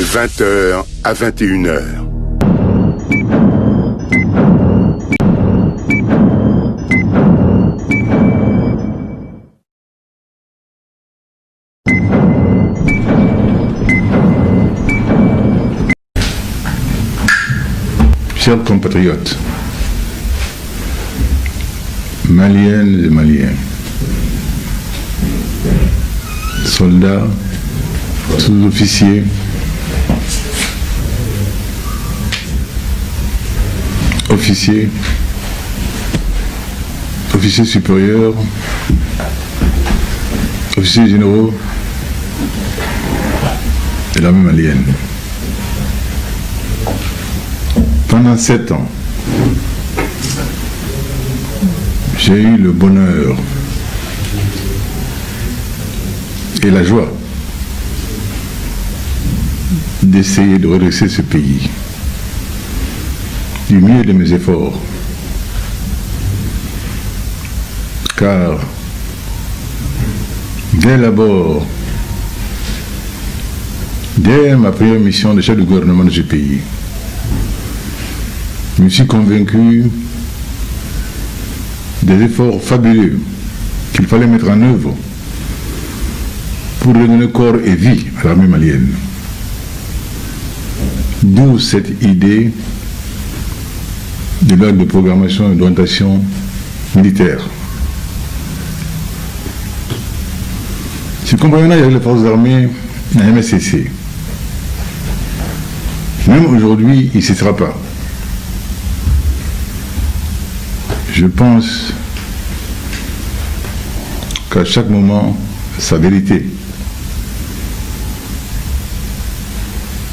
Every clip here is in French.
20h à 21h. Chers compatriotes, Maliennes et Maliens, soldats, sous-officiers, officiers, officiers supérieurs, officiers généraux de l'armée malienne. Pendant 7 ans, j'ai eu le bonheur et la joie d'essayer de redresser ce pays du mieux de mes efforts. Car dès l'abord, dès ma première mission de chef de gouvernement de ce pays, je me suis convaincu des efforts fabuleux qu'il fallait mettre en œuvre pour redonner corps et vie à l'armée malienne. D'où cette idée de l'ordre de programmation et d'orientation militaire. Ce compagnonnage avec les forces armées n'a jamais cessé. Même aujourd'hui, il ne cessera pas. Je pense qu'à chaque moment, sa vérité.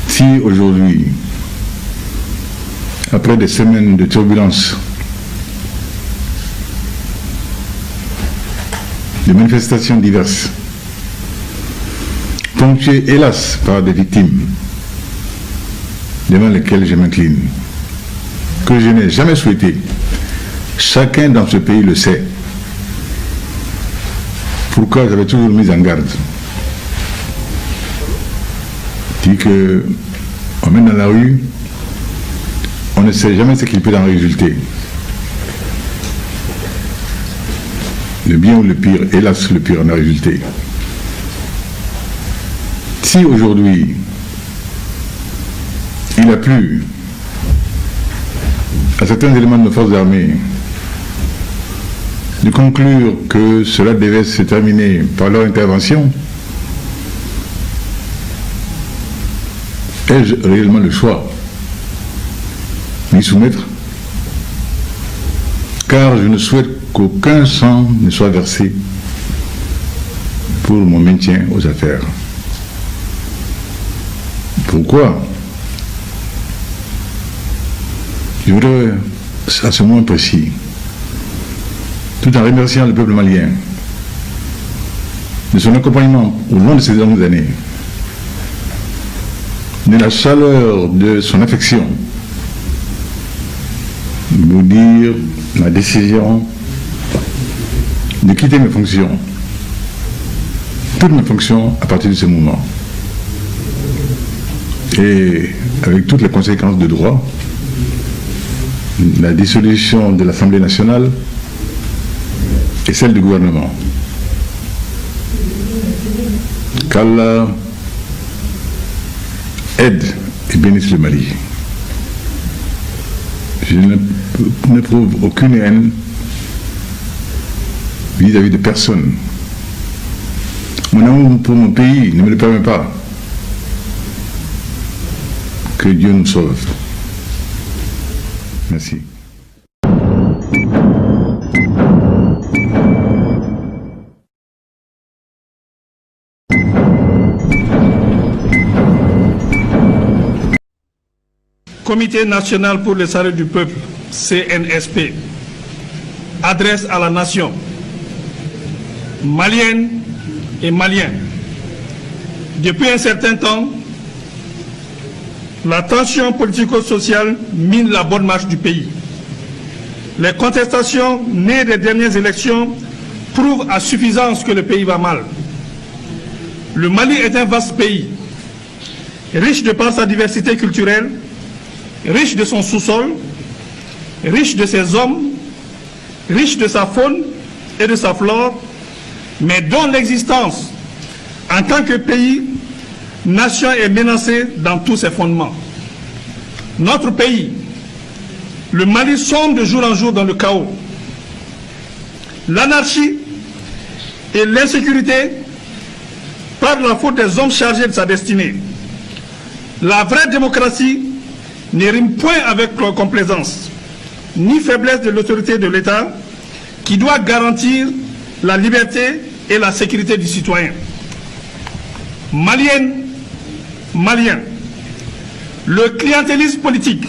Si aujourd'hui, après des semaines de turbulences, de manifestations diverses, ponctuées hélas par des victimes, devant lesquelles je m'incline, que je n'ai jamais souhaité, chacun dans ce pays le sait. Pourquoi j'avais toujours mis en garde. Dit que on mène dans la rue, on ne sait jamais ce qu'il peut en résulter. Le bien ou le pire, hélas le pire en a résulté. Si aujourd'hui il a plu à certains éléments de nos forces armées de conclure que cela devait se terminer par leur intervention, ai-je réellement le choix d'y soumettre? Car je ne souhaite qu'aucun sang ne soit versé pour mon maintien aux affaires. Pourquoi? Je voudrais, à ce moment précis, tout en remerciant le peuple malien de son accompagnement au long de ces longues années, de la chaleur de son affection, vous dire ma décision de quitter mes fonctions, toutes mes fonctions à partir de ce moment, et avec toutes les conséquences de droit, la dissolution de l'Assemblée nationale et celle du gouvernement. Qu'Allah aide et bénisse le Mali. Je n'éprouve aucune haine vis-à-vis de personne. Mon amour pour mon pays ne me le permet pas. Que Dieu nous sauve. Merci. Comité national pour le salut du peuple, CNSP, adresse à la nation, malienne et maliens. Depuis un certain temps, la tension politico-sociale mine la bonne marche du pays. Les contestations nées des dernières élections prouvent à suffisance que le pays va mal. Le Mali est un vaste pays riche de par sa diversité culturelle, riche de son sous-sol, riche de ses hommes, riche de sa faune et de sa flore, mais dont l'existence en tant que pays, nation est menacée dans tous ses fondements. Notre pays, le Mali, sombre de jour en jour dans le chaos. L'anarchie et l'insécurité par la faute des hommes chargés de sa destinée. La vraie démocratie ne rime point avec complaisance, ni faiblesse de l'autorité de l'État qui doit garantir la liberté et la sécurité du citoyen. Maliennes, Maliens, le clientélisme politique,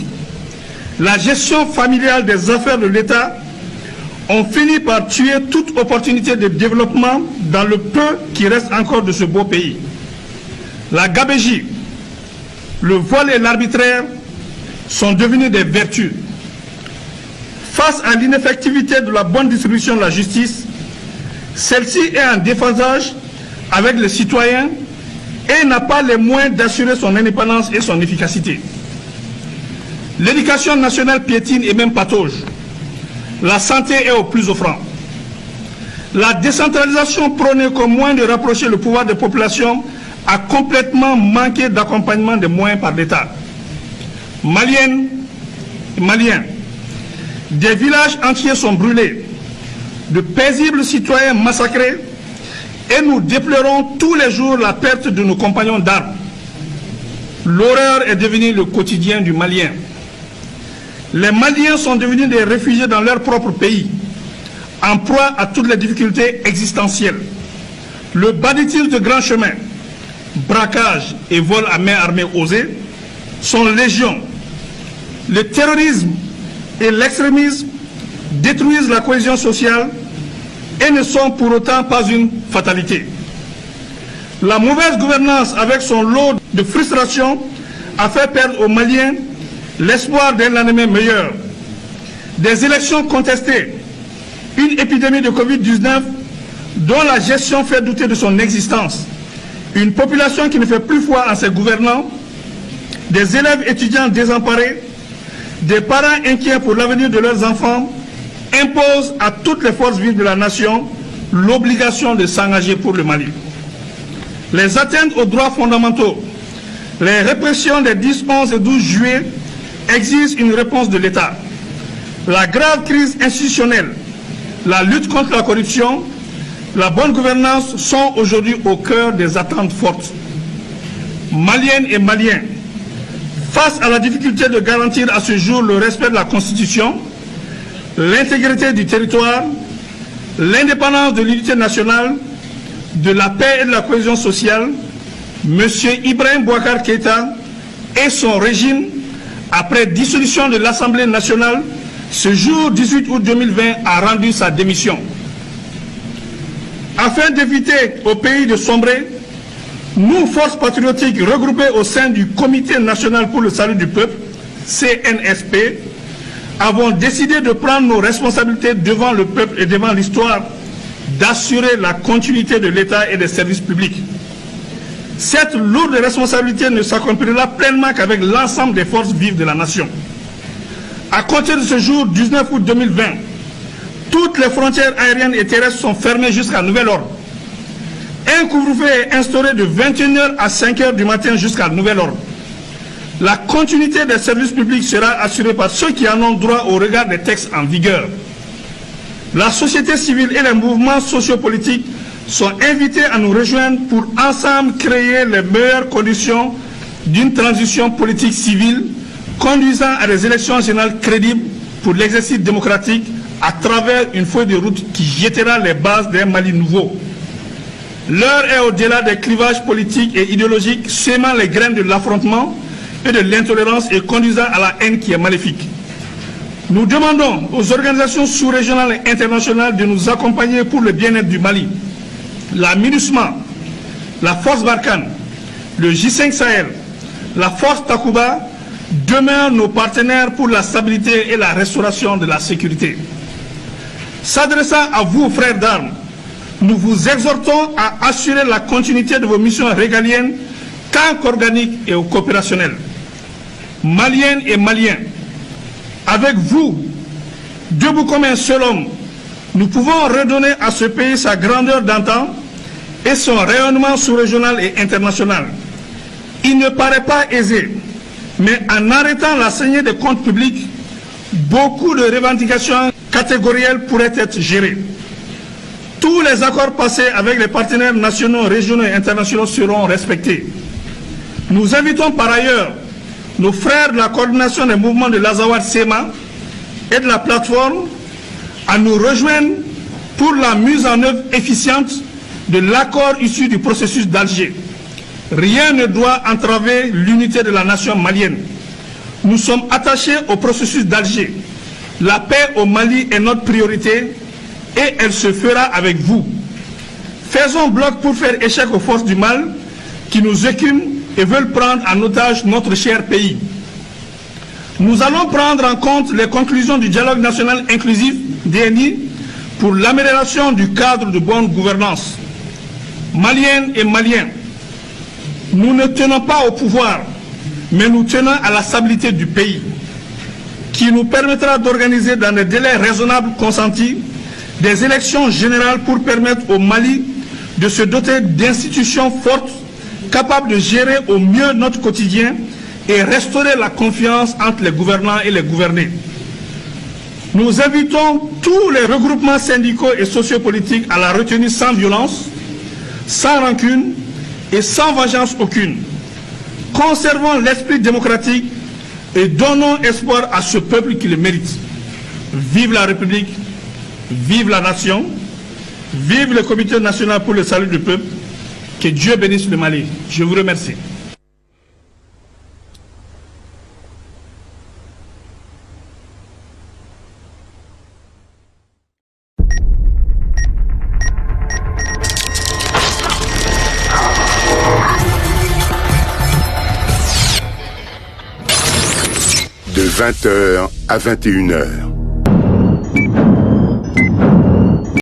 la gestion familiale des affaires de l'État ont fini par tuer toute opportunité de développement dans le peu qui reste encore de ce beau pays. La gabégie, le vol et l'arbitraire sont devenus des vertus. Face à l'ineffectivité de la bonne distribution de la justice, celle-ci est en déphasage avec les citoyens et n'a pas les moyens d'assurer son indépendance et son efficacité. L'éducation nationale piétine et même patauge. La santé est au plus offrant. La décentralisation prônée comme moyen de rapprocher le pouvoir des populations a complètement manqué d'accompagnement des moyens par l'État. Maliennes et Maliens, des villages entiers sont brûlés, de paisibles citoyens massacrés, et nous déplorons tous les jours la perte de nos compagnons d'armes. L'horreur est devenue le quotidien du Malien. Les Maliens sont devenus des réfugiés dans leur propre pays, en proie à toutes les difficultés existentielles. Le banditisme de grands chemins, braquage et vol à main armée osés sont légion. Le terrorisme et l'extrémisme détruisent la cohésion sociale et ne sont pour autant pas une fatalité. La mauvaise gouvernance avec son lot de frustration a fait perdre aux Maliens l'espoir d'un lendemain meilleur. Des élections contestées, une épidémie de Covid-19 dont la gestion fait douter de son existence, une population qui ne fait plus foi en ses gouvernants, des élèves étudiants désemparés, des parents inquiets pour l'avenir de leurs enfants, imposent à toutes les forces vives de la nation l'obligation de s'engager pour le Mali. Les atteintes aux droits fondamentaux, les répressions des 10, 11 et 12 juillet exigent une réponse de l'État. La grave crise institutionnelle, la lutte contre la corruption, la bonne gouvernance sont aujourd'hui au cœur des attentes fortes. Maliennes et Maliens, face à la difficulté de garantir à ce jour le respect de la Constitution, l'intégrité du territoire, l'indépendance de l'unité nationale, de la paix et de la cohésion sociale, M. Ibrahim Boubacar Keïta et son régime, après dissolution de l'Assemblée nationale, ce jour 18 août 2020, a rendu sa démission. Afin d'éviter au pays de sombrer, nous, forces patriotiques regroupées au sein du Comité national pour le salut du peuple, CNSP, avons décidé de prendre nos responsabilités devant le peuple et devant l'histoire, d'assurer la continuité de l'État et des services publics. Cette lourde responsabilité ne s'accomplira pleinement qu'avec l'ensemble des forces vives de la nation. À compter de ce jour 19 août 2020, toutes les frontières aériennes et terrestres sont fermées jusqu'à nouvel ordre. Un couvre-feu est instauré de 21h à 5h du matin jusqu'à nouvel ordre. La continuité des services publics sera assurée par ceux qui en ont droit au regard des textes en vigueur. La société civile et les mouvements sociopolitiques sont invités à nous rejoindre pour ensemble créer les meilleures conditions d'une transition politique civile conduisant à des élections générales crédibles pour l'exercice démocratique à travers une feuille de route qui jettera les bases d'un Mali nouveau. L'heure est au-delà des clivages politiques et idéologiques sémant les graines de l'affrontement et de l'intolérance et conduisant à la haine qui est maléfique. Nous demandons aux organisations sous-régionales et internationales de nous accompagner pour le bien-être du Mali. La MINUSMA, la Force Barkhane, le J5 Sahel, la Force Takuba demeurent nos partenaires pour la stabilité et la restauration de la sécurité. S'adressant à vous, frères d'armes, nous vous exhortons à assurer la continuité de vos missions régaliennes tant qu'organique et coopérationnel. Maliennes et Maliens, avec vous, debout comme un seul homme, nous pouvons redonner à ce pays sa grandeur d'antan et son rayonnement sous-régional et international. Il ne paraît pas aisé, mais en arrêtant la saignée des comptes publics, beaucoup de revendications catégorielles pourraient être gérées. Tous les accords passés avec les partenaires nationaux, régionaux et internationaux seront respectés. Nous invitons par ailleurs nos frères de la coordination des mouvements de l'Azawad-Sema et de la plateforme à nous rejoindre pour la mise en œuvre efficiente de l'accord issu du processus d'Alger. Rien ne doit entraver l'unité de la nation malienne. Nous sommes attachés au processus d'Alger. La paix au Mali est notre priorité et elle se fera avec vous. Faisons bloc pour faire échec aux forces du mal qui nous écument et veulent prendre en otage notre cher pays. Nous allons prendre en compte les conclusions du dialogue national inclusif DNI pour l'amélioration du cadre de bonne gouvernance. Maliennes et Maliens, nous ne tenons pas au pouvoir, mais nous tenons à la stabilité du pays, qui nous permettra d'organiser dans des délais raisonnables consentis des élections générales pour permettre au Mali de se doter d'institutions fortes, capables de gérer au mieux notre quotidien et restaurer la confiance entre les gouvernants et les gouvernés. Nous invitons tous les regroupements syndicaux et sociopolitiques à la retenue sans violence, sans rancune et sans vengeance aucune. Conservons l'esprit démocratique et donnons espoir à ce peuple qui le mérite. Vive la République, vive la nation, vive le Comité national pour le salut du peuple. Que Dieu bénisse le Mali. Je vous remercie. De 20h à 21h.